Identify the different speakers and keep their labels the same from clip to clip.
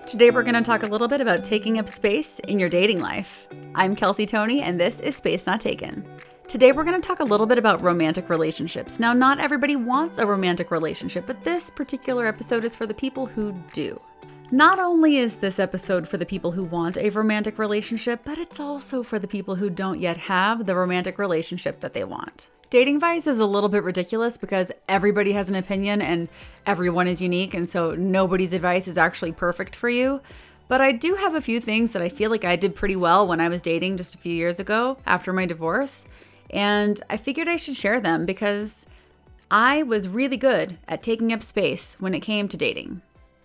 Speaker 1: Today we're going to talk a little bit about taking up space in your dating life. I'm Kelsey Toney, and this is Space Not Taken. Today we're going to talk a little bit about romantic relationships. Now, not everybody wants a romantic relationship, but this particular episode is for the people who do. Not only is this episode for the people who want a romantic relationship, but it's also for the people who don't yet have the romantic relationship that they want. Dating advice is a little bit ridiculous because everybody has an opinion and everyone is unique, and so nobody's advice is actually perfect for you. But I do have a few things that I feel like I did pretty well when I was dating just a few years ago after my divorce, and I figured I should share them because I was really good at taking up space when it came to dating.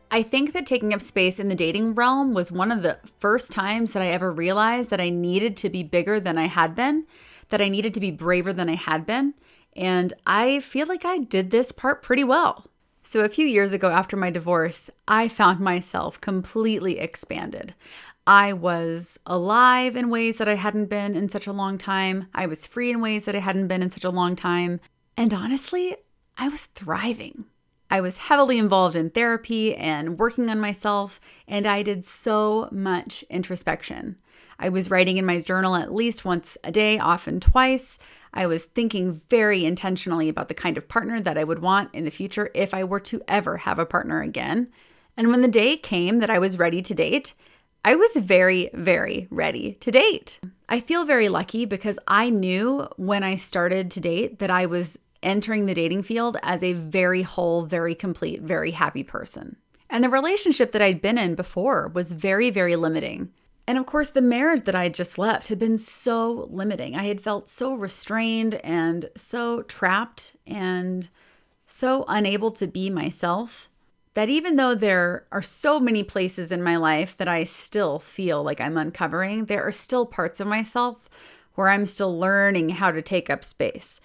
Speaker 1: I think that taking up space in the dating realm was one of the first times that I ever realized that I needed to be bigger than I had been, that I needed to be braver than I had been, and I feel like I did this part pretty well. So a few years ago after my divorce, I found myself completely expanded. I was alive in ways that I hadn't been in such a long time. I was free in ways that I hadn't been in such a long time. And honestly, I was thriving. I was heavily involved in therapy and working on myself, and I did so much introspection. I was writing in my journal at least once a day, often twice. I was thinking very intentionally about the kind of partner that I would want in the future if I were to ever have a partner again. And when the day came that I was ready to date, I was very, very ready to date. I feel very lucky because I knew when I started to date that I was entering the dating field as a very whole, very complete, very happy person. And the relationship that I'd been in before was very, very limiting. And of course, the marriage that I had just left had been so limiting. I had felt so restrained and so trapped and so unable to be myself that even though there are so many places in my life that I still feel like I'm uncovering, there are still parts of myself where I'm still learning how to take up space.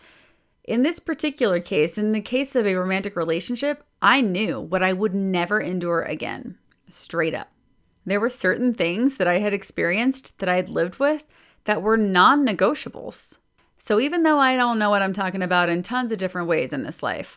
Speaker 1: In this particular case, in the case of a romantic relationship, I knew what I would never endure again, straight up. There were certain things that I had experienced that I had lived with that were non-negotiables. So even though I don't know what I'm talking about in tons of different ways in this life,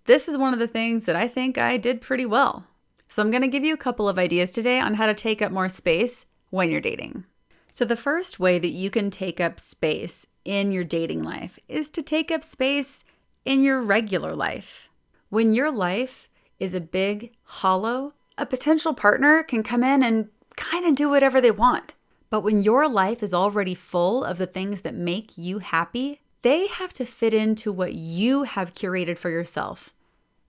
Speaker 1: this is one of the things that I think I did pretty well. So I'm going to give you a couple of ideas today on how to take up more space when you're dating. So the first way that you can take up space in your dating life is to take up space in your regular life. When your life is a big hollow, a potential partner can come in and kind of do whatever they want. But when your life is already full of the things that make you happy, they have to fit into what you have curated for yourself.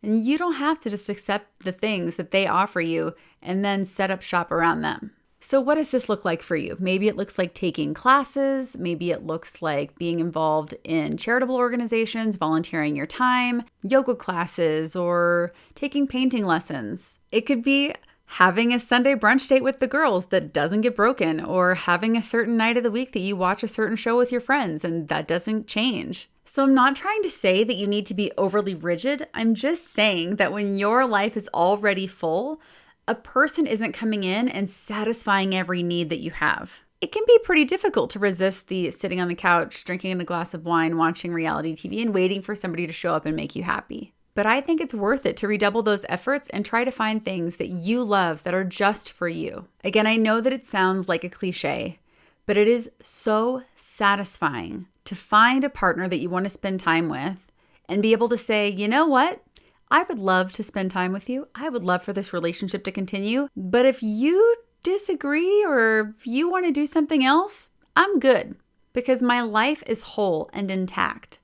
Speaker 1: And you don't have to just accept the things that they offer you and then set up shop around them. So what does this look like for you? Maybe it looks like taking classes. Maybe it looks like being involved in charitable organizations, volunteering your time, yoga classes, or taking painting lessons. It could be having a Sunday brunch date with the girls that doesn't get broken, or having a certain night of the week that you watch a certain show with your friends and that doesn't change. So I'm not trying to say that you need to be overly rigid. I'm just saying that when your life is already full, a person isn't coming in and satisfying every need that you have. It can be pretty difficult to resist the sitting on the couch, drinking a glass of wine, watching reality TV, and waiting for somebody to show up and make you happy. But I think it's worth it to redouble those efforts and try to find things that you love that are just for you. Again, I know that it sounds like a cliche, but it is so satisfying to find a partner that you want to spend time with and be able to say, you know what? I would love to spend time with you. I would love for this relationship to continue. But if you disagree or if you want to do something else, I'm good because my life is whole and intact.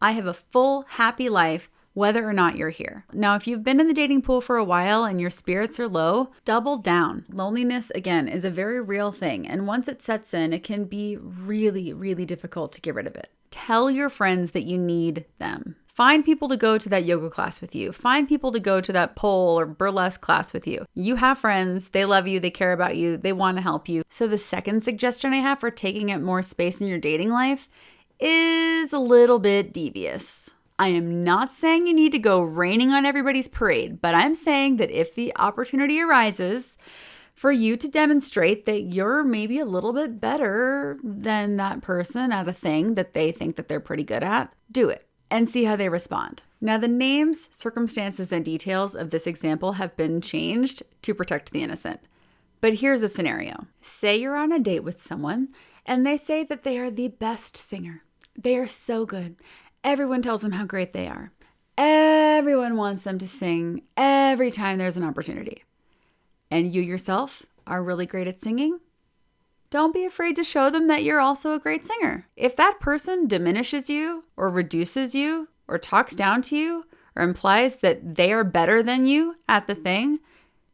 Speaker 1: I have a full, happy life whether or not you're here. Now, if you've been in the dating pool for a while and your spirits are low, double down. Loneliness, again, is a very real thing. And once it sets in, it can be really, really difficult to get rid of it. Tell your friends that you need them. Find people to go to that yoga class with you. Find people to go to that pole or burlesque class with you. You have friends, they love you, they care about you, they want to help you. So the second suggestion I have for taking up more space in your dating life is a little bit devious. I am not saying you need to go raining on everybody's parade, but I'm saying that if the opportunity arises for you to demonstrate that you're maybe a little bit better than that person at a thing that they think that they're pretty good at, do it and see how they respond. Now, the names, circumstances, and details of this example have been changed to protect the innocent. But here's a scenario. Say you're on a date with someone and they say that they are the best singer. They are so good. Everyone tells them how great they are. Everyone wants them to sing every time there's an opportunity. And you yourself are really great at singing. Don't be afraid to show them that you're also a great singer. If that person diminishes you or reduces you or talks down to you or implies that they are better than you at the thing,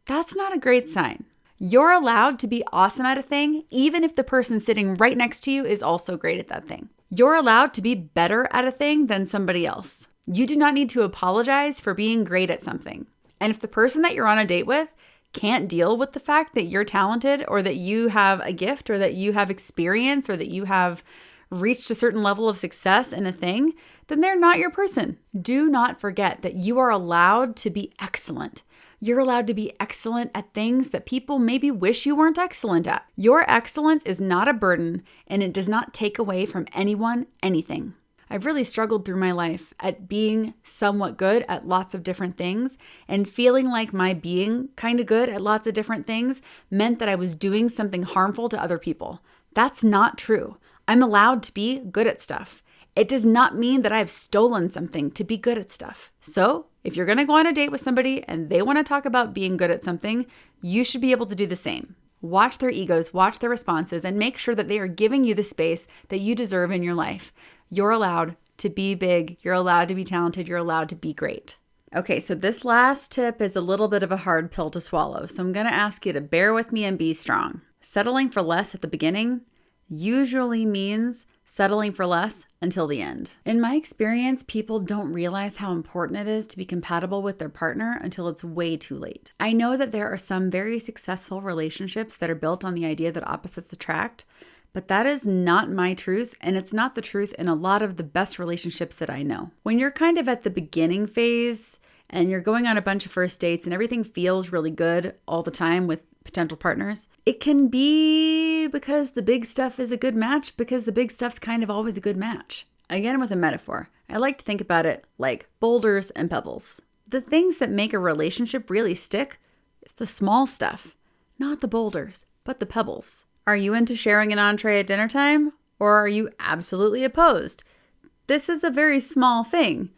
Speaker 1: that's not a great sign. You're allowed to be awesome at a thing, even if the person sitting right next to you is also great at that thing. You're allowed to be better at a thing than somebody else. You do not need to apologize for being great at something. And if the person that you're on a date with can't deal with the fact that you're talented or that you have a gift or that you have experience or that you have reached a certain level of success in a thing, then they're not your person. Do not forget that you are allowed to be excellent. You're allowed to be excellent at things that people maybe wish you weren't excellent at. Your excellence is not a burden, and it does not take away from anyone anything. I've really struggled through my life at being somewhat good at lots of different things, and feeling like my being kind of good at lots of different things meant that I was doing something harmful to other people. That's not true. I'm allowed to be good at stuff. It does not mean that I've stolen something to be good at stuff. So if you're going to go on a date with somebody and they want to talk about being good at something, you should be able to do the same. Watch their egos, watch their responses, and make sure that they are giving you the space that you deserve in your life. You're allowed to be big. You're allowed to be talented. You're allowed to be great. Okay, so this last tip is a little bit of a hard pill to swallow. So I'm going to ask you to bear with me and be strong. Settling for less at the beginning usually means settling for less until the end. In my experience, people don't realize how important it is to be compatible with their partner until it's way too late. I know that there are some very successful relationships that are built on the idea that opposites attract, but that is not my truth, and it's not the truth in a lot of the best relationships that I know. When you're kind of at the beginning phase and you're going on a bunch of first dates and everything feels really good all the time with potential partners, it can be because the big stuff is a good match, because the big stuff's kind of always a good match. Again, with a metaphor, I like to think about it like boulders and pebbles. The things that make a relationship really stick is the small stuff, not the boulders, but the pebbles. Are you into sharing an entree at dinner time, or are you absolutely opposed? This is a very small thing,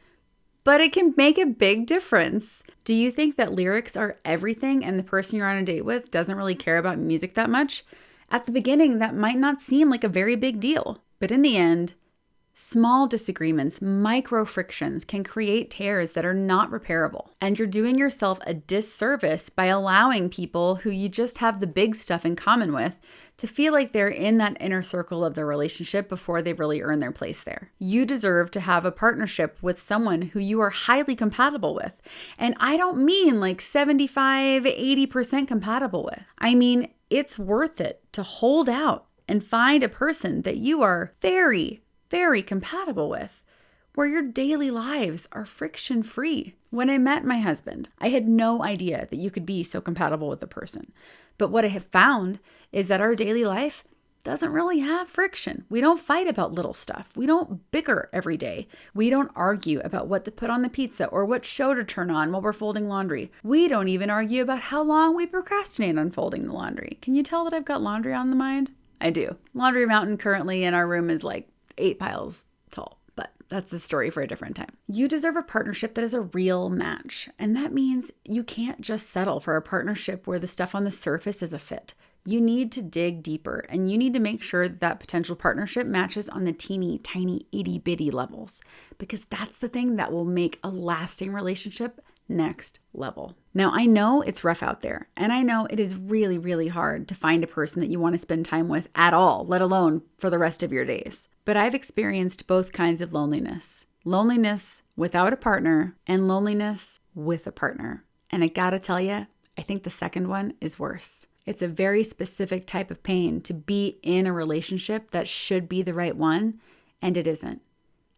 Speaker 1: but it can make a big difference. Do you think that lyrics are everything and the person you're on a date with doesn't really care about music that much? At the beginning, that might not seem like a very big deal, but in the end, small disagreements, micro frictions can create tears that are not repairable. And you're doing yourself a disservice by allowing people who you just have the big stuff in common with to feel like they're in that inner circle of the relationship before they really earn their place there. You deserve to have a partnership with someone who you are highly compatible with. And I don't mean like 75, 80% compatible with. I mean, it's worth it to hold out and find a person that you are very compatible with, where your daily lives are friction-free. When I met my husband, I had no idea that you could be so compatible with a person. But what I have found is that our daily life doesn't really have friction. We don't fight about little stuff. We don't bicker every day. We don't argue about what to put on the pizza or what show to turn on while we're folding laundry. We don't even argue about how long we procrastinate on folding the laundry. Can you tell that I've got laundry on the mind? I do. Laundry mountain currently in our room is like 8 piles tall, but that's a story for a different time. You deserve a partnership that is a real match, and that means you can't just settle for a partnership where the stuff on the surface is a fit. You need to dig deeper, and you need to make sure that potential partnership matches on the teeny tiny itty bitty levels, because that's the thing that will make a lasting relationship next level. Now, I know it's rough out there, and I know it is really, really hard to find a person that you want to spend time with at all, let alone for the rest of your days. But I've experienced both kinds of loneliness. Loneliness without a partner and loneliness with a partner. And I gotta tell you, I think the second one is worse. It's a very specific type of pain to be in a relationship that should be the right one, and it isn't.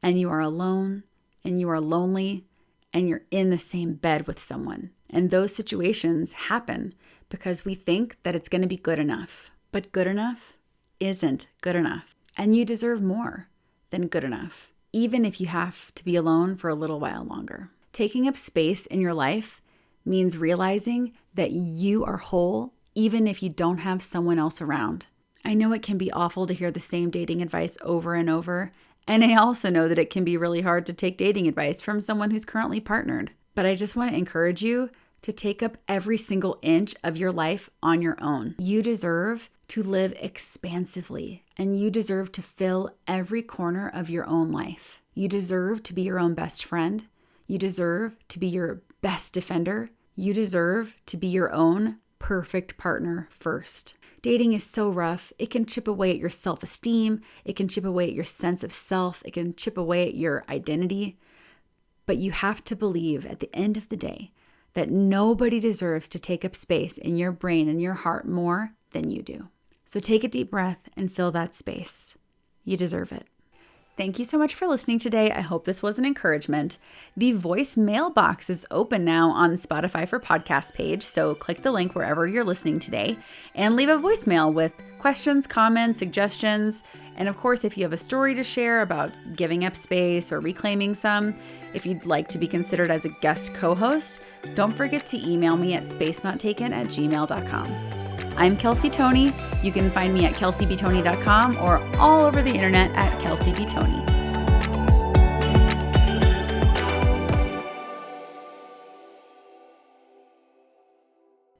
Speaker 1: And you are alone, and you are lonely, and you're in the same bed with someone. And those situations happen because we think that it's going to be good enough. But good enough isn't good enough. And you deserve more than good enough, even if you have to be alone for a little while longer. Taking up space in your life means realizing that you are whole even if you don't have someone else around. I know it can be awful to hear the same dating advice over and over, and I also know that it can be really hard to take dating advice from someone who's currently partnered. But I just want to encourage you to take up every single inch of your life on your own. You deserve to live expansively, and you deserve to fill every corner of your own life. You deserve to be your own best friend. You deserve to be your best defender. You deserve to be your own perfect partner first. Dating is so rough. It can chip away at your self-esteem. It can chip away at your sense of self. It can chip away at your identity. But you have to believe at the end of the day that nobody deserves to take up space in your brain and your heart more than you do. So take a deep breath and fill that space. You deserve it. Thank you so much for listening today. I hope this was an encouragement. The voicemail box is open now on Spotify for podcast page, so click the link wherever you're listening today and leave a voicemail with questions, comments, suggestions, and of course, if you have a story to share about giving up space or reclaiming some, if you'd like to be considered as a guest co-host, don't forget to email me at spacenottaken@gmail.com. I'm Kelsey Toney. You can find me at kelseybtoney.com or all over the internet at kelseybtoney.